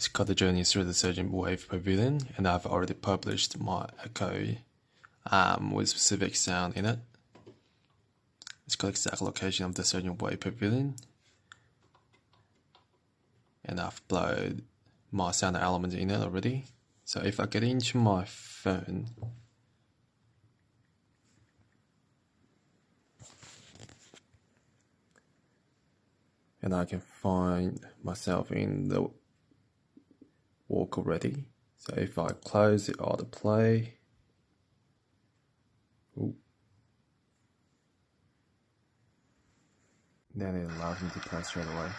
It's called The Journey Through the Surgeon Wave Pavilion, and I've already published my echo with specific sound in it. It's got exact location of the Surgeon Wave Pavilion, and I've uploaded my sound element in it already. So if I get into my phone, and I can find myself in the walk already. So if I close the autoplay, then it allows me to play straight away.